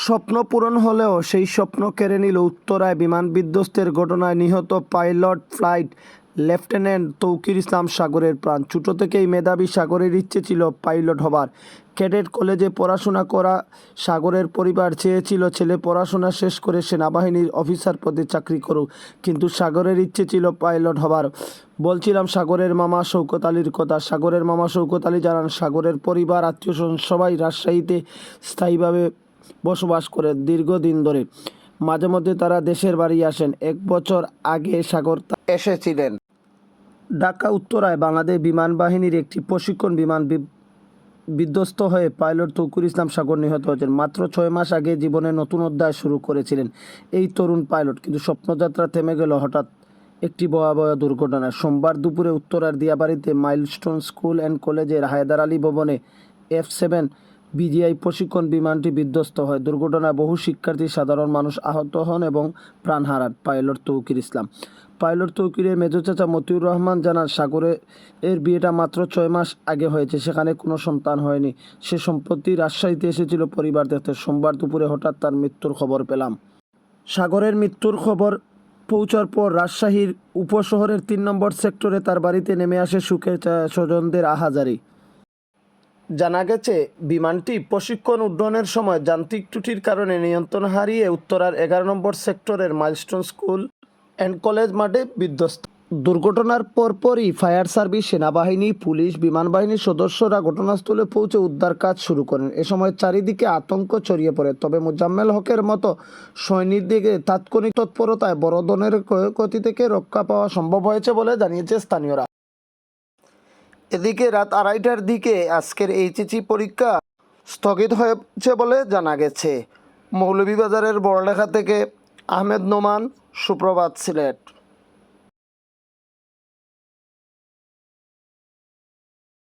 স্বপ্ন পূরণ হলেও সেই স্বপ্ন কেড়ে নিল উত্তরায় বিমান বিধ্বস্তের ঘটনায় নিহত পাইলট ফ্লাইট লেফটেন্যান্ট তৌকির ইসলাম সাগরের প্রাণ। ছোট থেকেই মেধাবী সাগরের ইচ্ছে ছিল পাইলট হবার। ক্যাডেট কলেজে পড়াশোনা করা সাগরের পরিবার চেয়েছিল ছেলে পড়াশোনা শেষ করে সেনাবাহিনীর অফিসার পদে চাকরি করুক, কিন্তু সাগরের ইচ্ছে ছিল পাইলট হবার। বলছিলাম সাগরের মামা শওকত আলীর কথা। সাগরের মামা শওকত আলী জানান, সাগরের পরিবার আত্মীয়স্বজন সবাই রাজশাহীতে স্থায়ীভাবে বসবাস করে দীর্ঘদিন ধরে। মাঝে মধ্যে তারা দেশের বাড়ি আসেন। 1 বছর আগে সাগর এসেছিলেন ঢাকা উত্তরায়। বাংলাদেশ বিমান বাহিনীর একটি প্রশিক্ষণ বিমান বিধ্বস্ত হয়ে পাইলট তৌকির ইসলাম সাগর নিহত হয়েছেন। মাত্র 6 মাস আগে জীবনের নতুন অধ্যায় শুরু করেছিলেন এই তরুণ পাইলট, কিন্তু স্বপ্নযাত্রা থেমে গেল হঠাৎ একটি ভয়াবহ দুর্ঘটনায়। সোমবার দুপুরে উত্তরার দিয়াবাড়িতে মাইলস্টোন স্কুল অ্যান্ড কলেজের হায়দার আলী ভবনে F-7 বিজিআই প্রশিক্ষণ বিমানটি বিধ্বস্ত হয়। দুর্ঘটনায় বহু শিক্ষার্থী, সাধারণ মানুষ আহত হন এবং প্রাণ হারান পাইলট তৌকির ইসলাম। পাইলট তৌকিরের মেজর চাচা মতিউর রহমান জানান, সাগরের বিয়েটা মাত্র 6 মাস আগে হয়েছে, সেখানে কোনো সন্তান হয়নি। সে সম্প্রতি রাজশাহীতে এসেছিল পরিবার দেখতে। সোমবার দুপুরে হঠাৎ তার মৃত্যুর খবর পেলাম। সাগরের মৃত্যুর খবর পৌঁছার পর রাজশাহীর উপশহরের 3 নম্বর সেক্টরে তার বাড়িতে নেমে আসে সুখের ছায়া, স্বজনদের আহাজারি। জানা গেছে, বিমানটি প্রশিক্ষণ উড্ডয়নের সময় যান্ত্রিক ত্রুটির কারণে নিয়ন্ত্রণ হারিয়ে উত্তরার 11 নম্বর সেক্টরের মাইলস্টোন স্কুল অ্যান্ড কলেজ মাঠে বিধ্বস্ত। দুর্ঘটনার পরপরই ফায়ার সার্ভিস, সেনাবাহিনী, পুলিশ, বিমান বাহিনীর সদস্যরা ঘটনাস্থলে পৌঁছে উদ্ধার কাজ শুরু করেন। এ সময় চারিদিকে আতঙ্ক ছড়িয়ে পড়ে। তবে মোজাম্মেল হকের মতো সৈনিকদের তাৎক্ষণিক তৎপরতায় বড় ধরনের ক্ষয়ক্ষতি থেকে রক্ষা পাওয়া সম্ভব হয়েছে বলে জানিয়েছে স্থানীয়রা। এদিকে রাত 2:30টার দিকে আজকের এইচএসসি পরীক্ষা স্থগিত হয়েছে বলে জানা গেছে। মৌলভীবাজারের বড়লেখা থেকে আহমেদ নোমান, সুপ্রভাত, সিলেট।